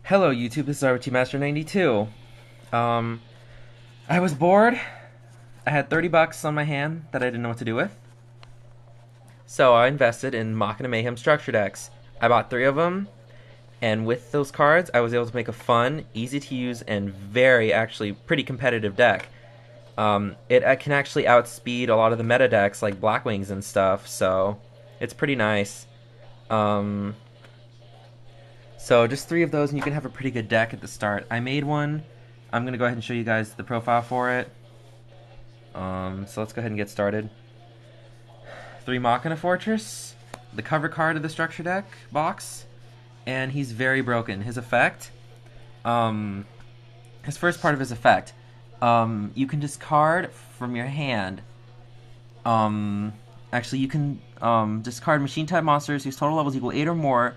Hello YouTube, this is RT Master 92. Um, I was bored. I had 30 bucks on my hand that I didn't know what to do with. So I invested in Machina Mayhem structure decks. I bought 3 of them, and with those cards, I was able to make a fun, easy to use, and actually pretty competitive deck. It can actually outspeed a lot of the meta decks like Blackwings and stuff, so it's pretty nice. Um, So just 3 of those and you can have a pretty good deck at the start. I made one. I'm going to go ahead and show you guys the profile for it. So let's go ahead and get started. 3 Machina Fortress, the cover card of the structure deck box, and he's very broken. His effect, his first part of his effect, you can discard from your hand. Actually, you can discard machine type monsters whose total levels equal 8 or more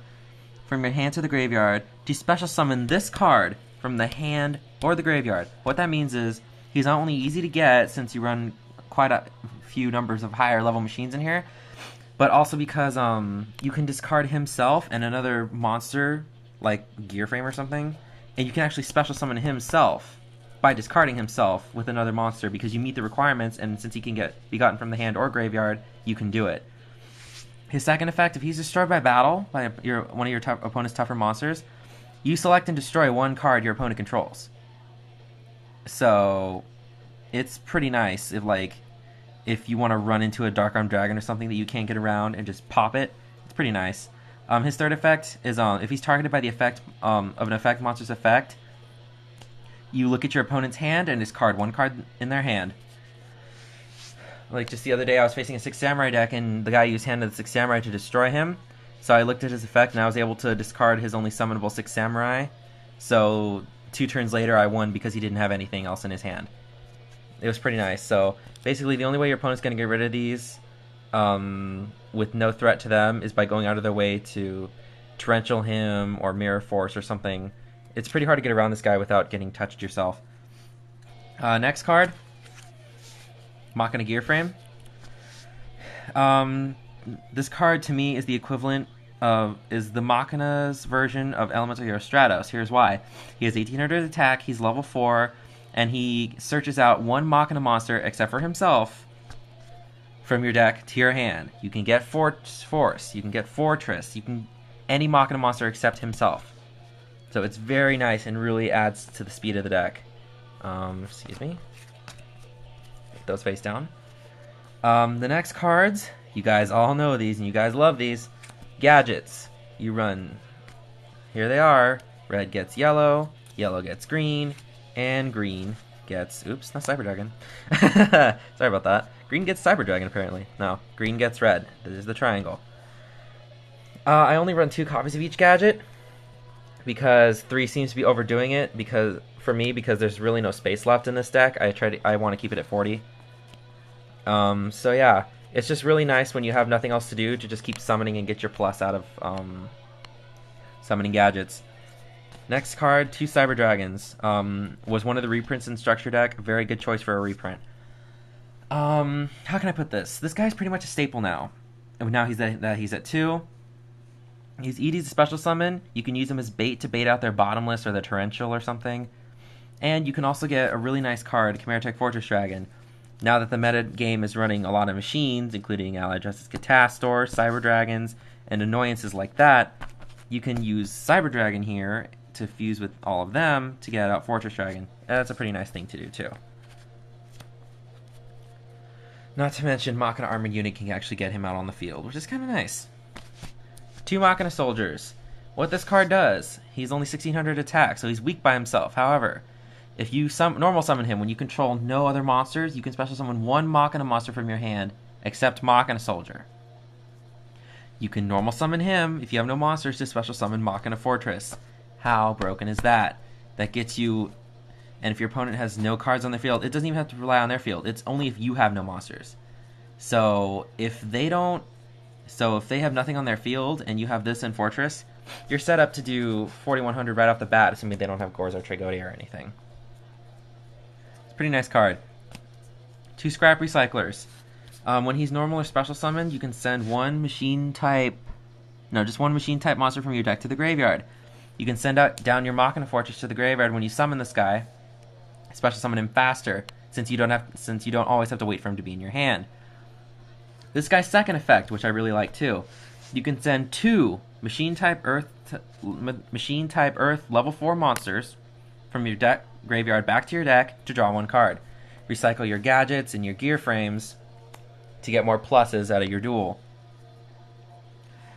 from your hand to the graveyard to special summon this card from the hand or the graveyard. What that means is he's not only easy to get since you run quite a few numbers of higher level machines in here, but also because you can discard himself and another monster like Gearframe or something, and you can actually special summon himself by discarding himself with another monster because you meet the requirements, and since he can be gotten from the hand or graveyard, you can do it. His second effect, if he's destroyed by battle by one of your opponent's tougher monsters, you select and destroy one card your opponent controls. So it's pretty nice if you want to run into a Dark Armed Dragon or something that you can't get around and just pop it. It's pretty nice. His third effect is if he's targeted by the effect of an effect monster's effect, you look at your opponent's hand and discard one card in their hand. Like just the other day I was facing a 6 Samurai deck and the guy used Hand of the 6 Samurai to destroy him. So I looked at his effect and I was able to discard his only summonable 6 Samurai. So 2 turns later I won because he didn't have anything else in his hand. It was pretty nice. So basically the only way your opponent's going to get rid of these with no threat to them is by going out of their way to torrential him or mirror force or something. It's pretty hard to get around this guy without getting touched yourself. Next card, Machina Gearframe. This card to me is the equivalent is the Machina's version of Elemental Hero Stratos. Here's why. He has 1800 attack, he's level 4, and he searches out one Machina monster except for himself from your deck to your hand. You can get Force, you can get Fortress, you can any Machina monster except himself. So it's very nice and really adds to the speed of the deck. Excuse me. Those face down. The next cards, you guys all know these and you guys love these. Gadgets. You run. Here they are. Red gets yellow, yellow gets green, and green gets... Oops, not Cyber Dragon. Sorry about that. Green gets Cyber Dragon apparently. No, green gets red. This is the triangle. I only run 2 copies of each gadget because 3 seems to be overdoing it because there's really no space left in this deck. I want to keep it at 40. So yeah, it's just really nice when you have nothing else to do to just keep summoning and get your plus out of summoning gadgets. Next card, 2 Cyber Dragons. Was one of the reprints in Structure deck. Very good choice for a reprint. How can I put this? This guy's pretty much a staple now. And now he's at 2. He's easy to special summon. You can use him as bait to bait out their Bottomless or their Torrential or something. And you can also get a really nice card, Chimeratech Fortress Dragon. Now that the meta game is running a lot of machines, including Allied Justice Catastor, Cyber Dragons, and annoyances like that, you can use Cyber Dragon here to fuse with all of them to get out Fortress Dragon. That's a pretty nice thing to do too. Not to mention Machina Armored Unit can actually get him out on the field, which is kind of nice. 2 Machina Soldiers. What this card does, he's only 1600 attack, so he's weak by himself. However, if you normal summon him when you control no other monsters, you can special summon one Machina monster from your hand, except Machina Soldier. You can normal summon him if you have no monsters to special summon Machina Fortress. How broken is that? That gets you, and if your opponent has no cards on their field, it doesn't even have to rely on their field. It's only if you have no monsters. So if they have nothing on their field and you have this in Fortress, you're set up to do 4100 right off the bat, assuming they don't have Gorz or Tragodia or anything. Pretty nice card. 2 Scrap Recyclers. When he's normal or special summoned, you can send just one machine type monster from your deck to the graveyard. You can send out down your Machina Fortress to the graveyard when you summon this guy. Special summon him faster, since you don't always have to wait for him to be in your hand. This guy's second effect, which I really like too. You can send 2 Machine type Earth level 4 monsters from your deck graveyard back to your deck to draw 1 card. Recycle your gadgets and your gear frames to get more pluses out of your duel.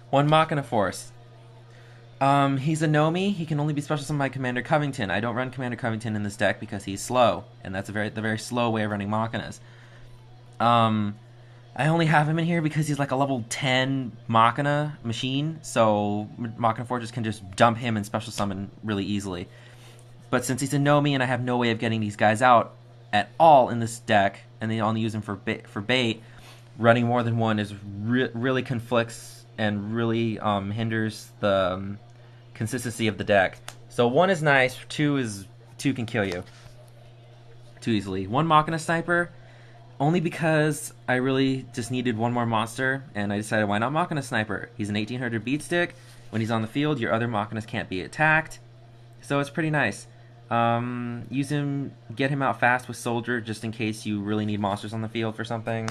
1 Machina Force. He's a Nomi. He can only be special summoned by Commander Covington. I don't run Commander Covington in this deck because he's slow, and that's the very slow way of running Machinas. I only have him in here because he's like a level 10 Machina machine, so Machina Fortress can just dump him and special summon really easily. But since he's a Nomi and I have no way of getting these guys out at all in this deck, and they only use him for bait, running more than one is really conflicts and really hinders the consistency of the deck. So 1 is nice, 2 can kill you too easily. 1 Machina Sniper, only because I really just needed 1 more monster, and I decided why not Machina Sniper. He's an 1800 beat stick. When he's on the field, your other Machinas can't be attacked, so it's pretty nice. Use him, get him out fast with Soldier, just in case you really need monsters on the field for something.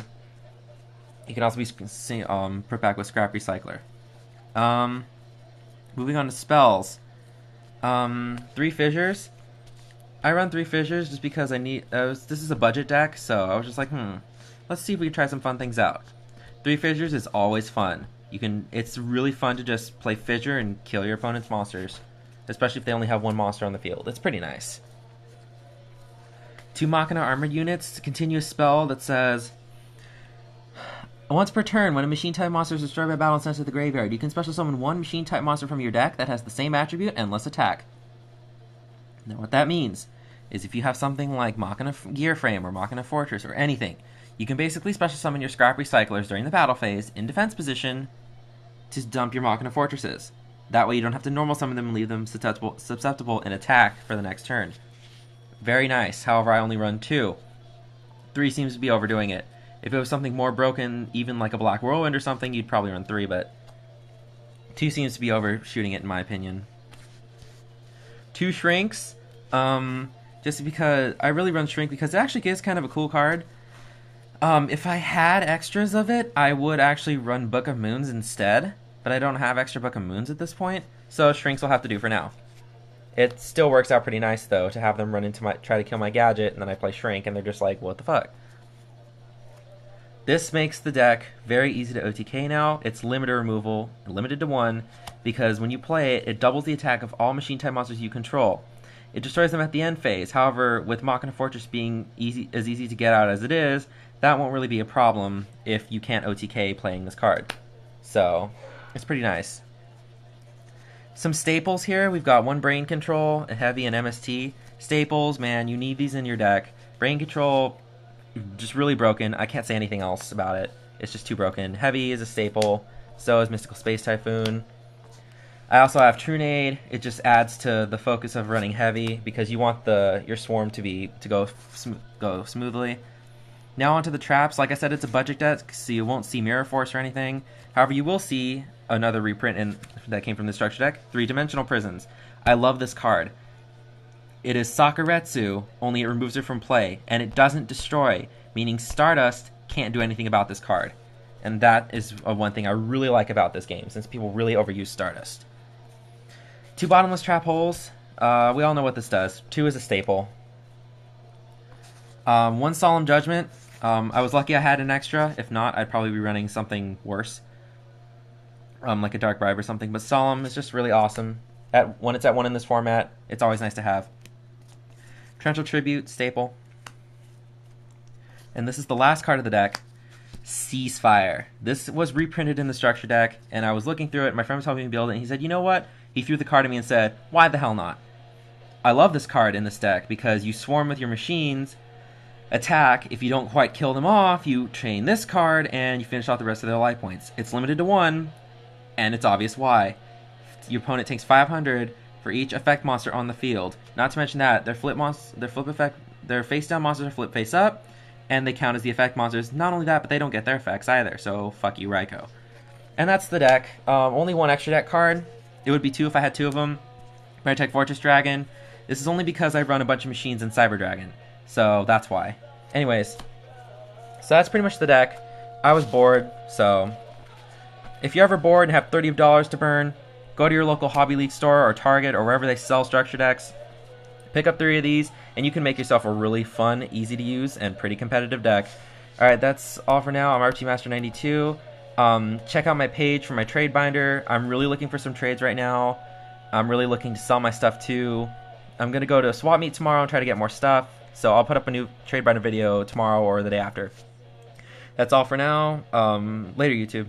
He can also be put back with Scrap Recycler. Moving on to spells. 3 Fissures. I run 3 Fissures just because I need. This is a budget deck, so I was just like, let's see if we can try some fun things out. 3 Fissures is always fun. It's really fun to just play Fissure and kill your opponent's monsters, especially if they only have 1 monster on the field. It's pretty nice. 2 Machina Armored Units. Continue a spell that says, once per turn, when a machine-type monster is destroyed by battle and sent to the graveyard, you can special summon 1 machine-type monster from your deck that has the same attribute and less attack. Now what that means is if you have something like Machina Gear Frame or Machina Fortress or anything, you can basically special summon your Scrap Recyclers during the battle phase in defense position to dump your Machina Fortresses. That way you don't have to normal summon them and leave them susceptible in attack for the next turn. Very nice. However, I only run 2. 3 seems to be overdoing it. If it was something more broken, even like a Black Whirlwind or something, you'd probably run 3, but 2 seems to be overshooting it in my opinion. 2 Shrinks. Just because I really run Shrink because it actually gives kind of a cool card. If I had extras of it, I would actually run Book of Moons instead, but I don't have extra Book of Moons at this point, so Shrinks will have to do for now. It still works out pretty nice though to have them run into try to kill my gadget, and then I play Shrink, and they're just like, what the fuck? This makes the deck very easy to OTK now. It's limited removal, limited to 1, because when you play it, it doubles the attack of all machine-type monsters you control. It destroys them at the end phase. However, with Machina Fortress being as easy to get out as it is, that won't really be a problem if you can't OTK playing this card. So, it's pretty nice. Some staples here. We've got 1 Brain Control, a Heavy, and MST. Staples, man, you need these in your deck. Brain Control, just really broken. I can't say anything else about it. It's just too broken. Heavy is a staple. So is Mystical Space Typhoon. I also have Trunade. It just adds to the focus of running heavy because you want your swarm to go smoothly. Now onto the traps. Like I said, it's a budget deck, so you won't see Mirror Force or anything. However, you will see another reprint that came from the structure deck, 3-Dimensional Prisons. I love this card. It is Sakuretsu, only it removes it from play, and it doesn't destroy, meaning Stardust can't do anything about this card. And that is one thing I really like about this game, since people really overuse Stardust. 2 Bottomless Trap Holes. We all know what this does. 2 is a staple. 1 Solemn Judgment. I was lucky I had an extra. If not, I'd probably be running something worse. Like a Dark Bribe or something. But Solemn is just really awesome. When it's at 1 in this format, it's always nice to have. Torrential Tribute, staple. And this is the last card of the deck. Ceasefire. This was reprinted in the structure deck, and I was looking through it. My friend was helping me build it, and he said, you know what? He threw the card at me and said, why the hell not? I love this card in this deck because you swarm with your machines, attack. If you don't quite kill them off, you chain this card, and you finish off the rest of their life points. It's limited to 1, and it's obvious why. Your opponent takes 500 for each effect monster on the field. Not to mention that their face down monsters are flip face up, and they count as the effect monsters. Not only that, but they don't get their effects either, so fuck you, Raikou. And that's the deck. Only 1 extra deck card. It would be 2 if I had 2 of them. Maritech Fortress Dragon. This is only because I run a bunch of machines in Cyber Dragon, so that's why. Anyways, so that's pretty much the deck. I was bored, so if you're ever bored and have $30 to burn, go to your local Hobby League store or Target or wherever they sell structure decks. Pick up 3 of these, and you can make yourself a really fun, easy to use, and pretty competitive deck. Alright, that's all for now. I'm RTMaster92. Check out my page for my trade binder. I'm really looking for some trades right now. I'm really looking to sell my stuff too. I'm going to go to a swap meet tomorrow and try to get more stuff. So I'll put up a new trade binder video tomorrow or the day after. That's all for now. Later, YouTube.